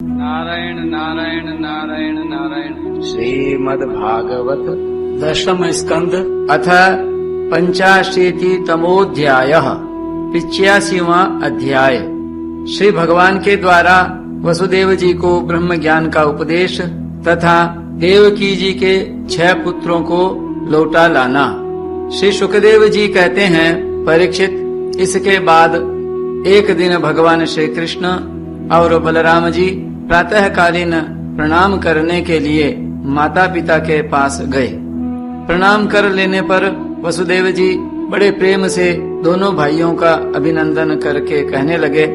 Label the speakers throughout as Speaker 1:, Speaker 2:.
Speaker 1: नारायण नारायण नारायण नारायण।
Speaker 2: श्रीमद्भागवत दशम स्कंद अथ 85तमोऽध्यायः 85वां अध्याय। श्री भगवान के द्वारा वसुदेव जी को ब्रह्म ज्ञान का उपदेश तथा देवकी जी के 6 पुत्रों को लौटा लाना। श्री सुखदेव जी कहते हैं, परीक्षित, इसके बाद एक दिन भगवान श्री कृष्ण और बलराम जी प्रातःकालीन प्रणाम करने के लिए माता पिता के पास गए। प्रणाम कर लेने पर वसुदेव जी बड़े प्रेम से दोनों भाइयों का अभिनंदन करके कहने लगे।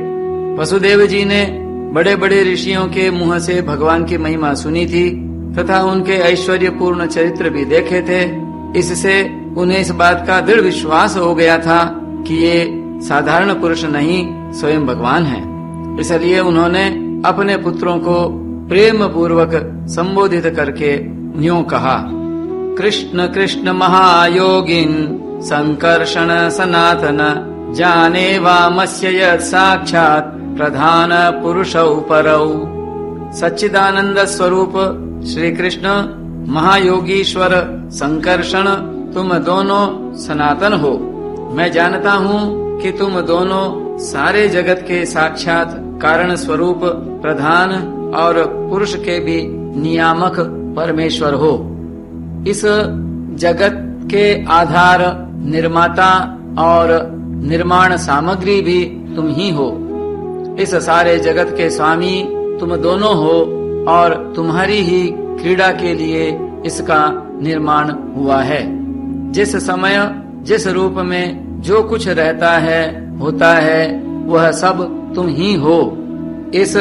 Speaker 2: वसुदेव जी ने बड़े बड़े ऋषियों के मुंह से भगवान की महिमा सुनी थी तथा उनके ऐश्वर्यपूर्ण चरित्र भी देखे थे। इससे उन्हें इस बात का दृढ़ विश्वास हो गया था कि ये साधारण पुरुष नहीं, स्वयं भगवान हैं। इसलिए उन्होंने अपने पुत्रों को प्रेम पूर्वक संबोधित करके यूं कहा, कृष्ण कृष्ण महायोगिन संकर्षण सनातन जाने वामस्य यत् साक्षात् प्रधान पुरुषौ परौ। सच्चिदानंद स्वरूप श्री कृष्ण महायोगीश्वर संकर्षण, तुम दोनों सनातन हो। मैं जानता हूँ कि तुम दोनों सारे जगत के साक्षात कारण स्वरूप प्रधान और पुरुष के भी नियामक परमेश्वर हो। इस जगत के आधार, निर्माता और निर्माण सामग्री भी तुम ही हो। इस सारे जगत के स्वामी तुम दोनों हो और तुम्हारी ही क्रीड़ा के लिए इसका निर्माण हुआ है। जिस समय जिस रूप में जो कुछ रहता है होता है वह सब तुम ही हो। इस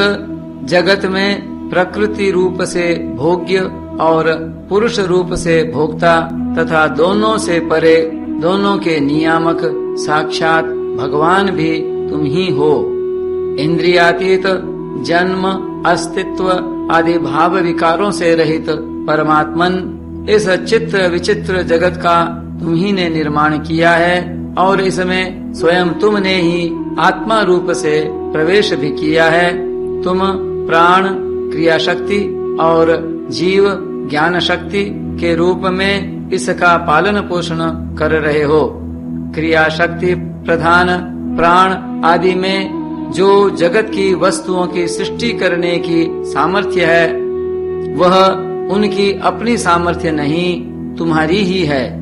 Speaker 2: जगत में प्रकृति रूप से भोग्य और पुरुष रूप से भोक्ता तथा दोनों से परे दोनों के नियामक साक्षात भगवान भी तुम ही हो। इंद्रियातीत, जन्म, अस्तित्व आदि भाव विकारों से रहित परमात्मन इस चित्र विचित्र जगत का तुम ही ने निर्माण किया है और इसमें स्वयं तुमने ही आत्मा रूप से प्रवेश भी किया है। तुम प्राण, क्रिया शक्ति और जीव ज्ञान शक्ति के रूप में इसका पालन पोषण कर रहे हो। क्रिया शक्ति प्रधान प्राण आदि में जो जगत की वस्तुओं की सृष्टि करने की सामर्थ्य है वह उनकी अपनी सामर्थ्य नहीं, तुम्हारी ही है,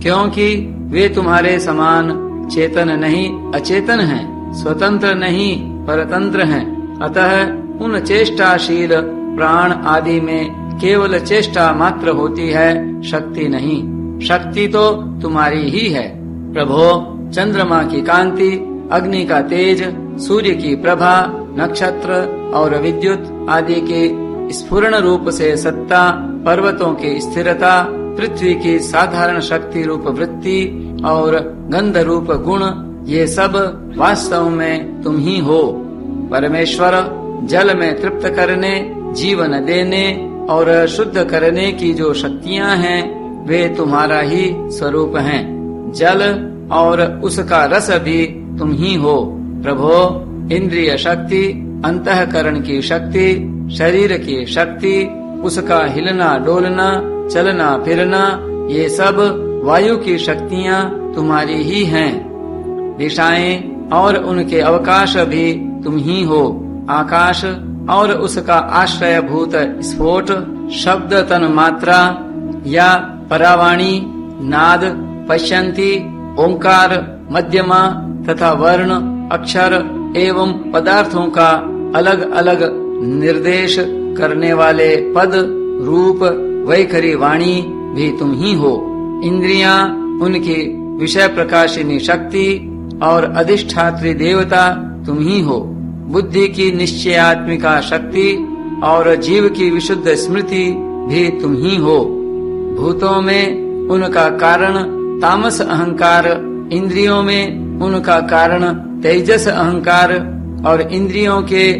Speaker 2: क्योंकि वे तुम्हारे समान चेतन नहीं अचेतन हैं, स्वतंत्र नहीं परतंत्र हैं। अतः उन चेष्टाशील प्राण आदि में केवल चेष्टा मात्र होती है, शक्ति नहीं। शक्ति तो तुम्हारी ही है। प्रभो, चंद्रमा की कांति, अग्नि का तेज, सूर्य की प्रभा, नक्षत्र और विद्युत आदि के स्फुरण रूप से सत्ता, पर्वतों की स्थिरता, पृथ्वी की साधारण शक्ति रूप वृत्ति और गंध रूप गुण, ये सब वास्तव में तुम ही हो। परमेश्वर जल में तृप्त करने, जीवन देने और शुद्ध करने की जो शक्तियाँ हैं वे तुम्हारा ही स्वरूप हैं। जल और उसका रस भी तुम ही हो। प्रभो, इंद्रिय शक्ति, अंतःकरण की शक्ति, शरीर की शक्ति, उसका हिलना डोलना, चलना फिरना, ये सब वायु की शक्तियाँ तुम्हारी ही हैं। दिशाएं और उनके अवकाश भी तुम ही हो। आकाश और उसका आश्रयभूत स्फोट, शब्द तन मात्रा या परावाणी, नाद, पश्यंती, ओंकार, मध्यमा तथा वर्ण, अक्षर एवं पदार्थों का अलग अलग निर्देश करने वाले पद, रूप, वैखरी वाणी भी तुम ही हो। इंद्रियां, उनकी विषय प्रकाशिनी शक्ति और अधिष्ठात्री देवता तुम ही हो। बुद्धि की निश्चयात्मिका शक्ति और जीव की विशुद्ध स्मृति भी तुम ही हो। भूतों में उनका कारण तामस अहंकार, इंद्रियों में उनका कारण तेजस अहंकार और इंद्रियों के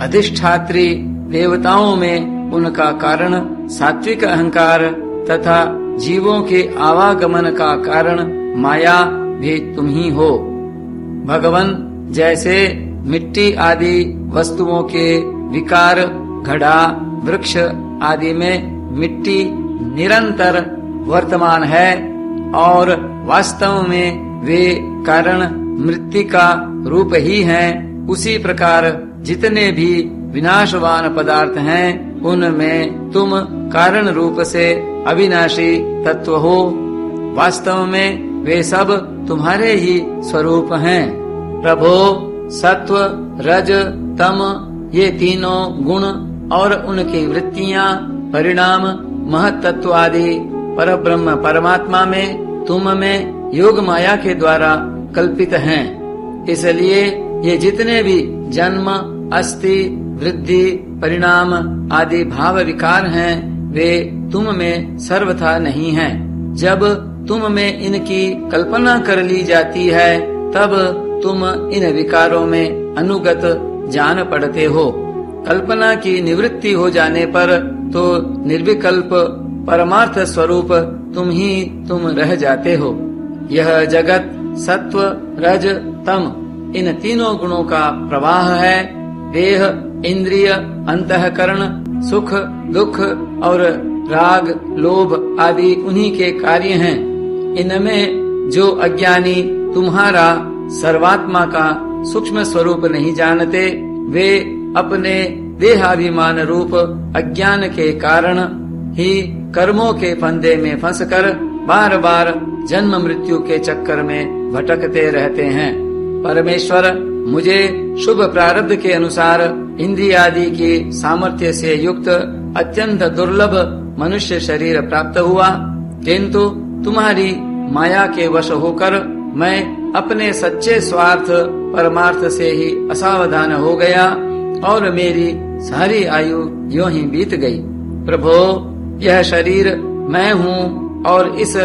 Speaker 2: अधिष्ठात्री देवताओं में उनका कारण सात्विक अहंकार तथा जीवों के आवागमन का कारण माया भी तुम ही हो। भगवान जैसे मिट्टी आदि वस्तुओं के विकार, घड़ा, वृक्ष आदि में मिट्टी निरंतर वर्तमान है और वास्तव में वे कारण मृत्तिका रूप ही हैं। उसी प्रकार जितने भी विनाशवान पदार्थ हैं, उनमें तुम कारण रूप से अविनाशी तत्व हो। वास्तव में वे सब तुम्हारे ही स्वरूप हैं। प्रभो, सत्व, रज, तम ये तीनों गुण और उनकी वृत्तियां, परिणाम, महत्त्व आदि परब्रह्म परमात्मा में, तुम में योग माया के द्वारा कल्पित हैं। इसलिए ये जितने भी जन्म, अस्थि, वृद्धि, परिणाम आदि भाव विकार हैं, वे तुम में सर्वथा नहीं हैं। जब तुम में इनकी कल्पना कर ली जाती है, तब तुम इन विकारों में अनुगत जान पड़ते हो। कल्पना की निवृत्ति हो जाने पर तो निर्विकल्प परमार्थ स्वरूप तुम रह जाते हो। यह जगत सत्व, रज, तम इन तीनों गुणों का प्रवाह है। देह, इंद्रिय, अंतःकरण, सुख, दुख और राग, लोभ आदि उन्हीं के कार्य हैं। इनमें जो अज्ञानी तुम्हारा सर्वात्मा का सूक्ष्म स्वरूप नहीं जानते, वे अपने देहाभिमान रूप अज्ञान के कारण ही कर्मों के फंदे में फंसकर बार बार जन्म मृत्यु के चक्कर में भटकते रहते हैं। परमेश्वर मुझे शुभ प्रारब्ध के अनुसार इंद्रियादि की सामर्थ्य से युक्त अत्यंत दुर्लभ मनुष्य शरीर प्राप्त हुआ, किंतु तुम्हारी माया के वश होकर मैं अपने सच्चे स्वार्थ परमार्थ से ही असावधान हो गया और मेरी सारी आयु यूं ही बीत गई। प्रभो, यह शरीर मैं हूँ और इस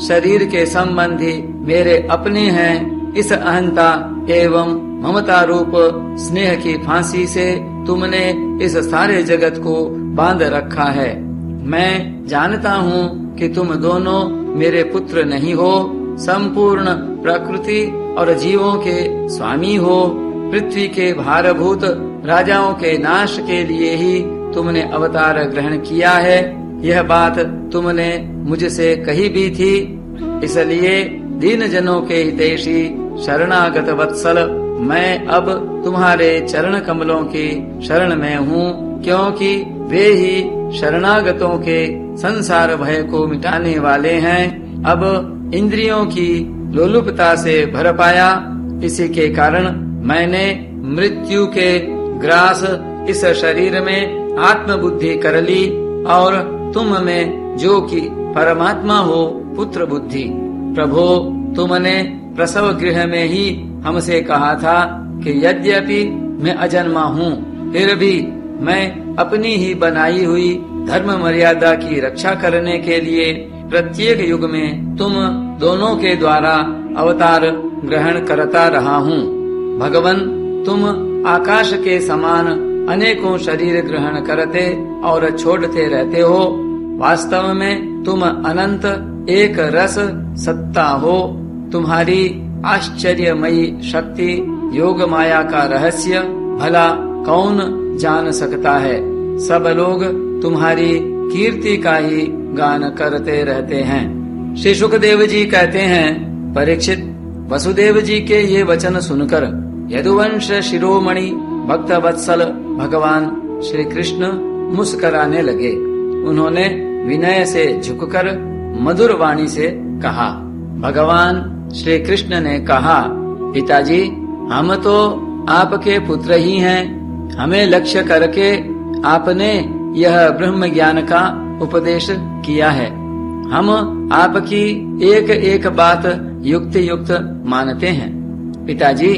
Speaker 2: शरीर के संबंधी मेरे अपने हैं। इस अहंता एवं ममता रूप स्नेह की फांसी से तुमने इस सारे जगत को बांध रखा है। मैं जानता हूँ कि तुम दोनों मेरे पुत्र नहीं हो, संपूर्ण प्रकृति और जीवों के स्वामी हो। पृथ्वी के भारभूत राजाओं के नाश के लिए ही तुमने अवतार ग्रहण किया है। यह बात तुमने मुझसे कही भी थी। इसलिए दीन जनों के हितैषी शरणागत वत्सल, मैं अब तुम्हारे चरण कमलों की शरण में हूँ, क्योंकि वे ही शरणागतों के संसार भय को मिटाने वाले हैं। अब इंद्रियों की लोलुपता से भर पाया, इसी के कारण मैंने मृत्यु के ग्रास इस शरीर में आत्मबुद्धि कर ली और तुम में जो कि परमात्मा हो पुत्र बुद्धि। प्रभो, तुमने प्रसव गृह में ही हमसे कहा था कि यद्यपि मैं अजन्मा हूँ, फिर भी मैं अपनी ही बनाई हुई धर्म मर्यादा की रक्षा करने के लिए प्रत्येक युग में तुम दोनों के द्वारा अवतार ग्रहण करता रहा हूँ। भगवन, तुम आकाश के समान अनेकों शरीर ग्रहण करते और छोड़ते रहते हो। वास्तव में तुम अनंत एक रस सत्ता हो। तुम्हारी आश्चर्यमयी शक्ति योग माया का रहस्य भला कौन जान सकता है। सब लोग तुम्हारी कीर्ति का ही गान करते रहते हैं। श्री सुखदेव जी कहते हैं, परीक्षित, वसुदेव जी के ये वचन सुनकर यदुवंश शिरोमणि भक्त वत्सल भगवान श्री कृष्ण मुस्कराने लगे। उन्होंने विनय से झुककर मधुर वाणी से कहा। भगवान श्री कृष्ण ने कहा, पिताजी, हम तो आपके पुत्र ही हैं। हमें लक्ष्य करके आपने यह ब्रह्म ज्ञान का उपदेश किया है। हम आपकी एक एक बात युक्त युक्त मानते हैं। पिताजी,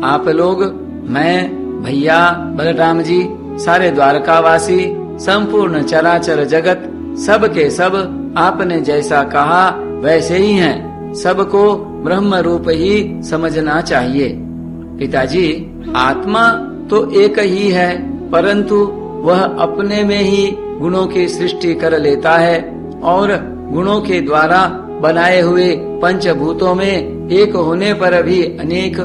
Speaker 2: आप लोग, मैं, भैया बलराम जी, सारे द्वारकावासी, संपूर्ण चराचर जगत, सब के सब आपने जैसा कहा वैसे ही हैं। सबको ब्रह्म रूप ही समझना चाहिए। पिताजी, आत्मा तो एक ही है, परंतु वह अपने में ही गुणों की सृष्टि कर लेता है और गुणों के द्वारा बनाए हुए पंचभूतों में एक होने पर भी अनेक,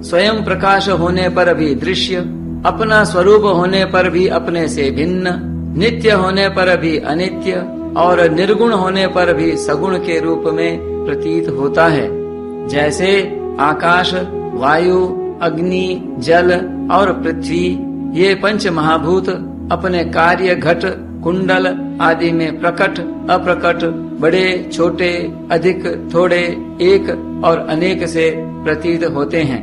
Speaker 2: स्वयं प्रकाश होने पर भी दृश्य, अपना स्वरूप होने पर भी अपने से भिन्न, नित्य होने पर भी अनित्य और निर्गुण होने पर भी सगुण के रूप में प्रतीत होता है। जैसे आकाश, वायु, अग्नि, जल और पृथ्वी ये पंच महाभूत अपने कार्य घट, कुंडल आदि में प्रकट, अप्रकट, बड़े, छोटे, अधिक, थोड़े, एक और अनेक से प्रतीत होते हैं,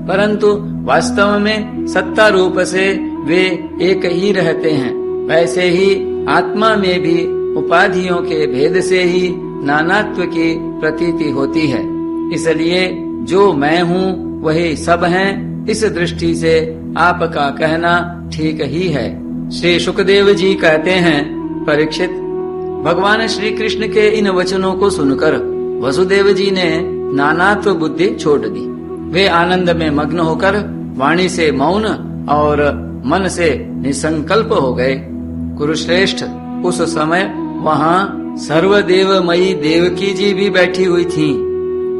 Speaker 2: परंतु वास्तव में सत्ता रूप से वे एक ही रहते हैं। वैसे ही आत्मा में भी उपाधियों के भेद से ही नानात्व की प्रतीति होती है। इसलिए जो मैं हूँ वही सब हैं। इस दृष्टि से आपका कहना ठीक ही है। श्री सुखदेव जी कहते हैं, परीक्षित, भगवान श्री कृष्ण के इन वचनों को सुनकर वसुदेव जी ने नानात्व बुद्धि छोड़ दी। वे आनंद में मग्न होकर वाणी से मौन और मन से निसंकल्प हो गए। कुरुश्रेष्ठ, उस समय वहाँ सर्वदेवमयी देवकी जी भी बैठी हुई थीं।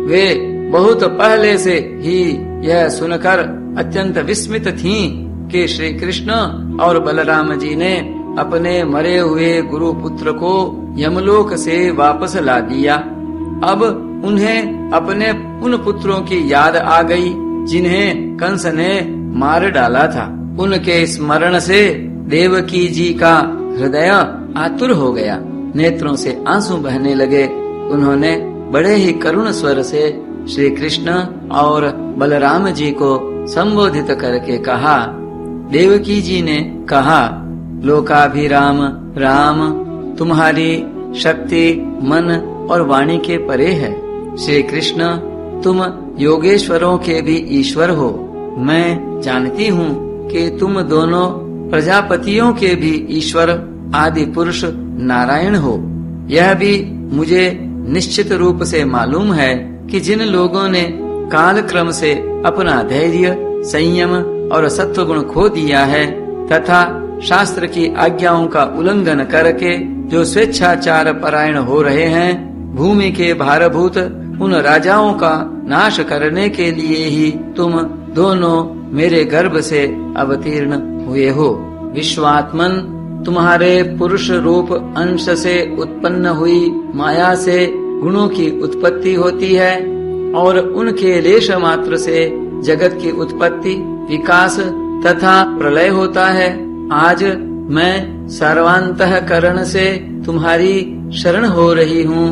Speaker 2: वे बहुत पहले से ही यह सुनकर अत्यंत विस्मित थीं कि श्री कृष्ण और बलराम जी ने अपने मरे हुए गुरु पुत्र को यमलोक से वापस ला दिया। अब उन्हें अपने उन पुत्रों की याद आ गई जिन्हें कंस ने मार डाला था। उनके स्मरण से देवकी जी का हृदय आतुर हो गया, नेत्रों से आंसू बहने लगे। उन्होंने बड़े ही करुण स्वर से श्री कृष्ण और बलराम जी को संबोधित करके कहा। देवकी जी ने कहा, लोकाभिराम राम, तुम्हारी शक्ति मन और वाणी के परे है। श्री कृष्ण, तुम योगेश्वरों के भी ईश्वर हो। मैं जानती हूँ कि तुम दोनों प्रजापतियों के भी ईश्वर आदि पुरुष नारायण हो। यह भी मुझे निश्चित रूप से मालूम है कि जिन लोगों ने काल क्रम से अपना धैर्य, संयम और सत्वगुण खो दिया है तथा शास्त्र की आज्ञाओं का उल्लंघन करके जो स्वेच्छाचार परायण हो रहे हैं, भूमि के भारभूत उन राजाओं का नाश करने के लिए ही तुम दोनों मेरे गर्भ से अवतीर्ण हुए हो। विश्वात्मन, तुम्हारे पुरुष रूप अंश से उत्पन्न हुई माया से गुणों की उत्पत्ति होती है और उनके लेश मात्र से जगत की उत्पत्ति, विकास तथा प्रलय होता है। आज मैं सर्वांतःकरण से तुम्हारी शरण हो रही हूँ।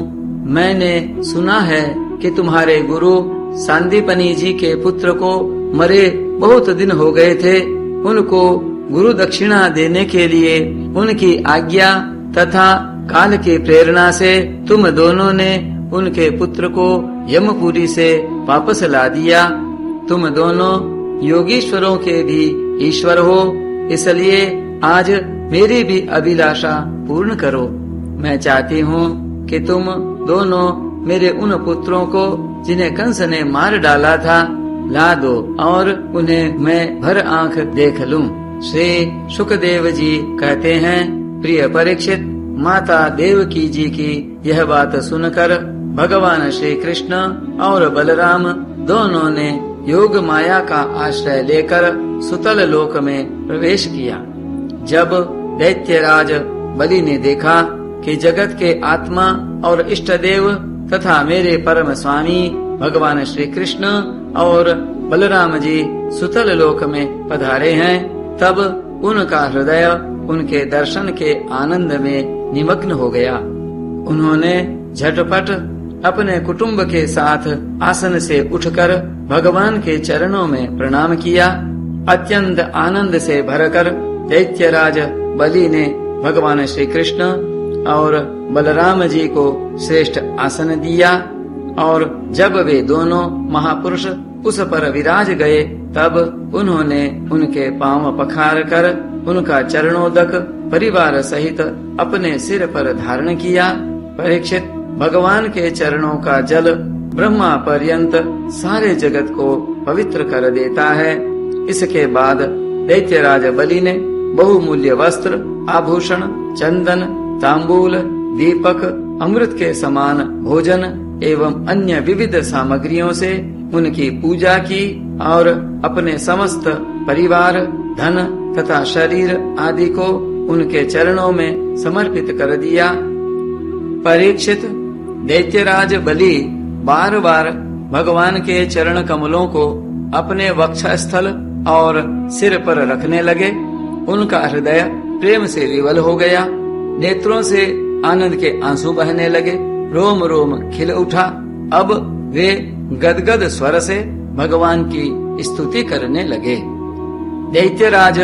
Speaker 2: मैंने सुना है कि तुम्हारे गुरु सांदीपनी जी के पुत्र को मरे बहुत दिन हो गए थे। उनको गुरु दक्षिणा देने के लिए उनकी आज्ञा तथा काल की प्रेरणा से तुम दोनों ने उनके पुत्र को यमपुरी से वापस ला दिया। तुम दोनों योगीश्वरों के भी ईश्वर हो, इसलिए आज मेरी भी अभिलाषा पूर्ण करो। मैं चाहती हूँ कि तुम दोनों मेरे उन पुत्रों को जिन्हें कंस ने मार डाला था ला दो और उन्हें मैं भर आंख देख लूं। श्री सुखदेव जी कहते हैं, प्रिय परीक्षित, माता देवकी जी की यह बात सुनकर भगवान श्री कृष्ण और बलराम दोनों ने योग माया का आश्रय लेकर सुतल लोक में प्रवेश किया। जब दैत्यराज बलि ने देखा कि जगत के आत्मा और इष्ट देव तथा मेरे परम स्वामी भगवान श्री कृष्ण और बलराम जी सुतल लोक में पधारे हैं, तब उनका हृदय उनके दर्शन के आनंद में निमग्न हो गया। उन्होंने झटपट अपने कुटुंब के साथ आसन से उठकर भगवान के चरणों में प्रणाम किया। अत्यंत आनंद से भरकर दैत्यराज बलि ने भगवान श्री कृष्ण और बलराम जी को श्रेष्ठ आसन दिया और जब वे दोनों महापुरुष उस पर विराज गए, तब उन्होंने उनके पांव पखार कर उनका चरणोदक परिवार सहित अपने सिर पर धारण किया। परीक्षित, भगवान के चरणों का जल ब्रह्मा पर्यंत सारे जगत को पवित्र कर देता है। इसके बाद दैत्यराज बलि ने बहुमूल्य वस्त्र, आभूषण, चंदन, तांबूल, दीपक, अमृत के समान भोजन एवं अन्य विविध सामग्रियों से उनकी पूजा की और अपने समस्त परिवार धन तथा शरीर आदि को उनके चरणों में समर्पित कर दिया। परीक्षित, दैत्यराज बलि बार बार भगवान के चरण कमलों को अपने वक्षस्थल और सिर पर रखने लगे। उनका हृदय प्रेम से विवल हो गया, नेत्रों से आनंद के आंसू बहने लगे, रोम रोम खिल उठा। अब वे गदगद स्वर से भगवान की स्तुति करने लगे। दैत्यराज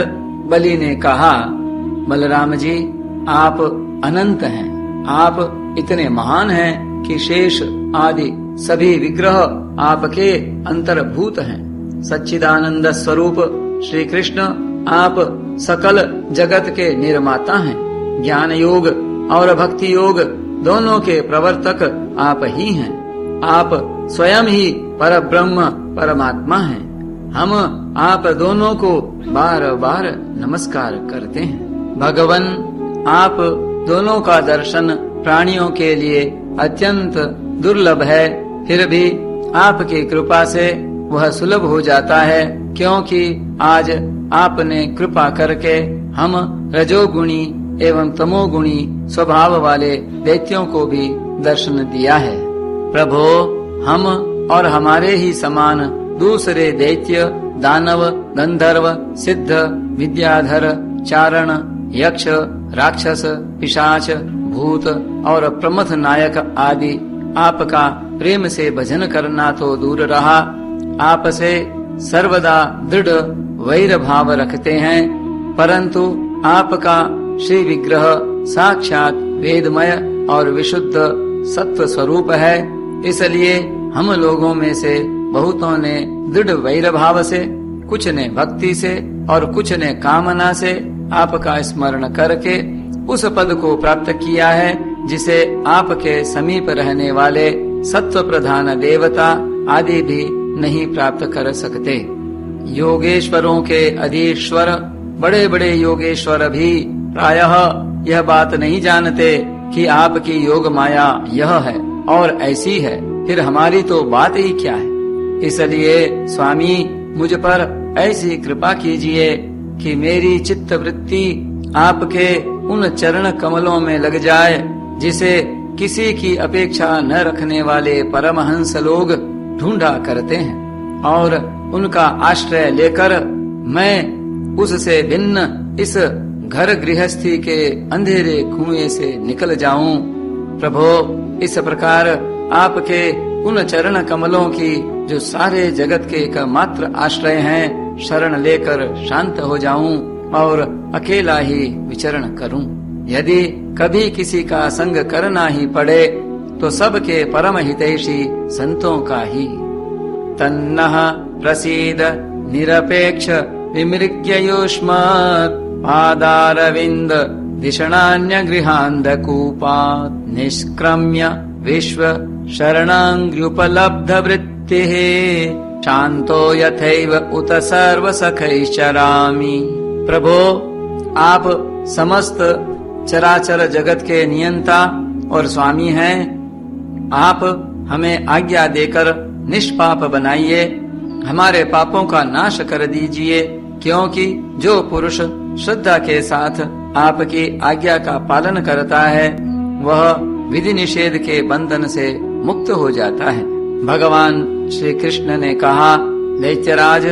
Speaker 2: बलि ने कहा, बलराम जी, आप अनंत हैं, आप इतने महान हैं कि शेष आदि सभी विग्रह आपके अंतर्भूत हैं। सच्चिदानंद स्वरूप श्री कृष्ण आप सकल जगत के निर्माता हैं। ज्ञान योग और भक्ति योग दोनों के प्रवर्तक आप ही हैं। आप स्वयं ही परब्रह्म परमात्मा हैं। हम आप दोनों को बार बार नमस्कार करते हैं। भगवन, आप दोनों का दर्शन प्राणियों के लिए अत्यंत दुर्लभ है, फिर भी आपकी कृपा से वह सुलभ हो जाता है, क्योंकि आज आपने कृपा करके हम रजोगुणी एवं तमोगुणी स्वभाव वाले दैत्यों को भी दर्शन दिया है। प्रभो, हम और हमारे ही समान दूसरे दैत्य, दानव, गंधर्व, सिद्ध, विद्याधर, चारण, यक्ष, राक्षस, पिशाच, भूत और प्रमथ नायक आदि आपका प्रेम से भजन करना तो दूर रहा, आपसे सर्वदा दृढ़ वैर भाव रखते हैं। परंतु आपका श्री विग्रह साक्षात वेदमय और विशुद्ध सत्व स्वरूप है, इसलिए हम लोगों में से बहुतों ने दृढ़ वैर भाव से, कुछ ने भक्ति से और कुछ ने कामना से आपका स्मरण करके उस पद को प्राप्त किया है जिसे आपके समीप रहने वाले सत्व प्रधान देवता आदि भी नहीं प्राप्त कर सकते। योगेश्वरों के अधीश्वर बड़े बड़े योगेश्वर भी प्रायः यह बात नहीं जानते कि आपकी योग माया यह है और ऐसी है, फिर हमारी तो बात ही क्या है। इसलिए स्वामी, मुझ पर ऐसी कृपा कीजिए कि मेरी चित्त वृत्ति आपके उन चरण कमलों में लग जाए जिसे किसी की अपेक्षा न रखने वाले परमहंस लोग ढूंढा करते हैं, और उनका आश्रय लेकर मैं उससे भिन्न इस घर गृहस्थी के अंधेरे कुएं से निकल जाऊं। प्रभो, इस प्रकार आपके उन चरण कमलों की जो सारे जगत के एकमात्र आश्रय हैं, शरण लेकर शांत हो जाऊं और अकेला ही विचरण करूं। यदि कभी किसी का संग करना ही पड़े तो सबके परम हितैषी संतों का ही। तन्नः प्रसीद निरपेक्ष विमृग्ययुष्मत् पादारविंद दिशणान्य गृहान्धकूपात् निष्क्रम्य विश्व शरणाङ्ग्र्युपलब्ध वृत्तिः शांतो यथैव उत सर्व सखैश्चरामि। प्रभो, आप समस्त चराचर जगत के नियंता और स्वामी हैं। आप हमें आज्ञा देकर निष्पाप बनाइए, हमारे पापों का नाश कर दीजिए, क्योंकि जो पुरुष श्रद्धा के साथ आपकी आज्ञा का पालन करता है वह विधि निषेध के बंधन से मुक्त हो जाता है। भगवान श्री कृष्ण ने कहा, दैत्यराज,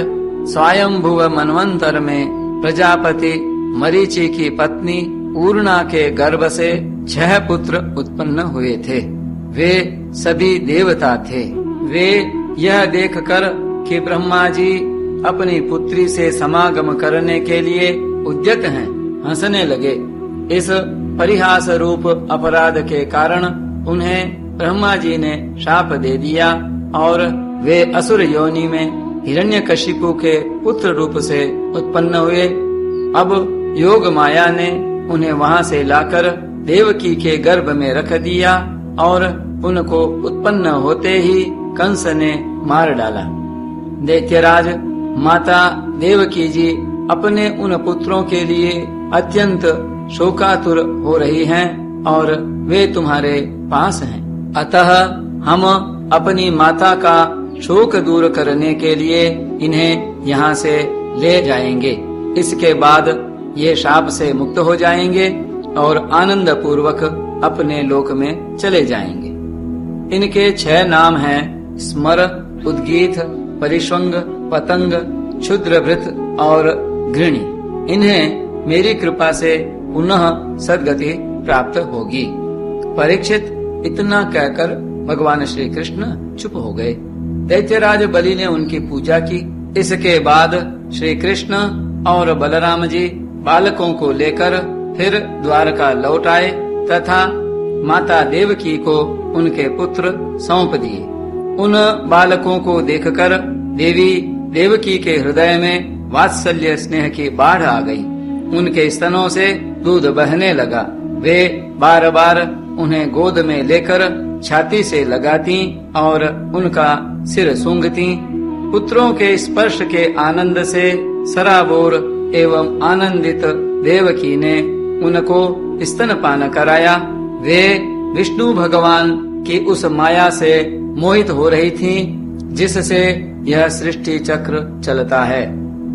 Speaker 2: स्वयंभुव मनवंतर में प्रजापति मरीचि की पत्नी ऊर्णा के गर्भ से 6 पुत्र उत्पन्न हुए थे। वे सभी देवता थे। वे यह देखकर कि ब्रह्मा जी अपनी पुत्री से समागम करने के लिए उद्यत हैं, हंसने लगे। इस परिहास रूप अपराध के कारण उन्हें ब्रह्मा जी ने शाप दे दिया और वे असुर योनि में हिरण्यकशिपु के पुत्र रूप से उत्पन्न हुए। अब योग माया ने उन्हें वहां से लाकर देवकी के गर्भ में रख दिया और उनको उत्पन्न होते ही कंस ने मार डाला। दैत्यराज, माता देवकी जी अपने उन पुत्रों के लिए अत्यंत शोकातुर हो रही हैं और वे तुम्हारे पास हैं। अतः हम अपनी माता का शोक दूर करने के लिए इन्हें यहाँ से ले जाएंगे। इसके बाद ये शाप से मुक्त हो जाएंगे और आनंद पूर्वक अपने लोक में चले जाएंगे। इनके 6 नाम हैं स्मर, उद्गीत, परिष्वंग, पतंग, क्षुद्रभृत और घृणी। इन्हें मेरी कृपा से पुनः सद्गति प्राप्त होगी। परीक्षित इतना कहकर भगवान श्री कृष्ण चुप हो गए। दैत्यराज बलि ने उनकी पूजा की। इसके बाद श्री कृष्ण और बलराम जी बालकों को लेकर फिर द्वारका लौट आए तथा माता देवकी को उनके पुत्र सौंप दिए। उन बालकों को देखकर देवी देवकी के हृदय में वात्सल्य स्नेह की बाढ़ आ गई। उनके स्तनों से दूध बहने लगा। वे बार बार उन्हें गोद में लेकर छाती से लगाती और उनका सिर सूंघती। पुत्रों के स्पर्श के आनंद से सराबोर एवं आनंदित देवकी ने उनको स्तनपान कराया। वे विष्णु भगवान की उस माया से मोहित हो रही थीं, जिससे यह सृष्टि चक्र चलता है।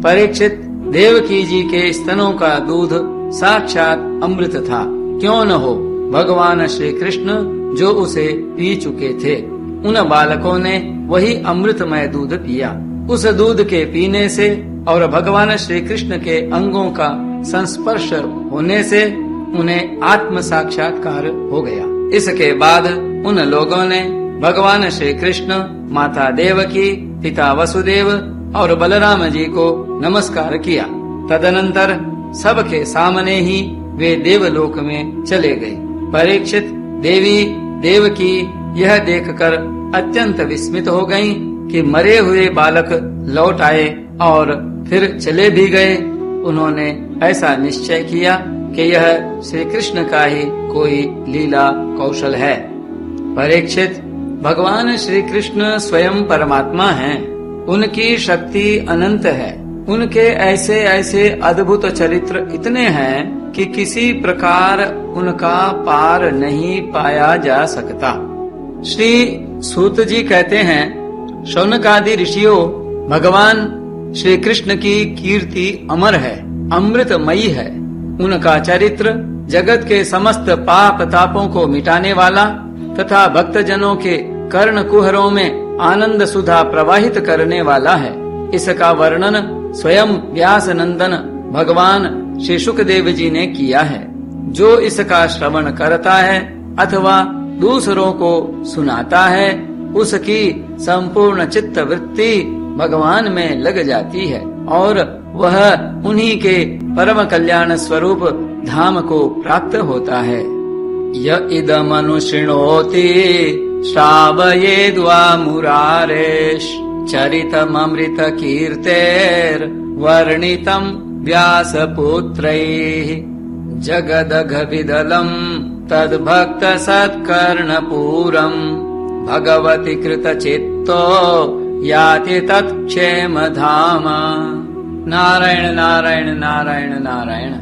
Speaker 2: परीक्षित, देवकी जी के स्तनों का दूध साक्षात अमृत था। क्यों न हो, भगवान श्री कृष्ण जो उसे पी चुके थे। उन बालकों ने वही अमृतमय दूध पिया। उस दूध के पीने से और भगवान श्री कृष्ण के अंगों का संस्पर्श होने से उन्हें आत्म साक्षात्कार हो गया। इसके बाद उन लोगों ने भगवान श्री कृष्ण, माता देवकी, पिता वसुदेव और बलराम जी को नमस्कार किया। तदनंतर सबके सामने ही वे देवलोक में चले गए। परीक्षित, देवी देवकी यह देखकर अत्यंत विस्मित हो गईं कि मरे हुए बालक लौट आए और फिर चले भी गए। उन्होंने ऐसा निश्चय किया कि यह श्री कृष्ण का ही कोई लीला कौशल है। परीक्षित, भगवान श्री कृष्ण स्वयं परमात्मा हैं। उनकी शक्ति अनंत है। उनके ऐसे ऐसे अद्भुत चरित्र इतने हैं कि किसी प्रकार उनका पार नहीं पाया जा सकता। श्री सूत जी कहते हैं, शौनकादि ऋषियों, भगवान श्री कृष्ण की कीर्ति अमर है, अमृतमयी है। उनका चरित्र जगत के समस्त पाप तापों को मिटाने वाला तथा भक्तजनों के कर्ण कुहरों में आनंद सुधा प्रवाहित करने वाला है। इसका वर्णन स्वयं व्यास नंदन भगवान श्री शुकदेव जी ने किया है। जो इसका श्रवण करता है अथवा दूसरों को सुनाता है, उसकी संपूर्ण चित्त वृत्ति भगवान में लग जाती है और वह उन्हीं के परम कल्याण स्वरूप धाम को प्राप्त होता है। य इदमनुशृणोति श्रावयेद्वा मुरारेश चरितममृत कीर्तेर वर्णितं व्यासपुत्रैः जगदघविदलम् तद्भक्त सत्कर्णपूरम् भगवति कृतचित्तो याति तत्क्षेम धाम। नारायण नारायण नारायण नारायण।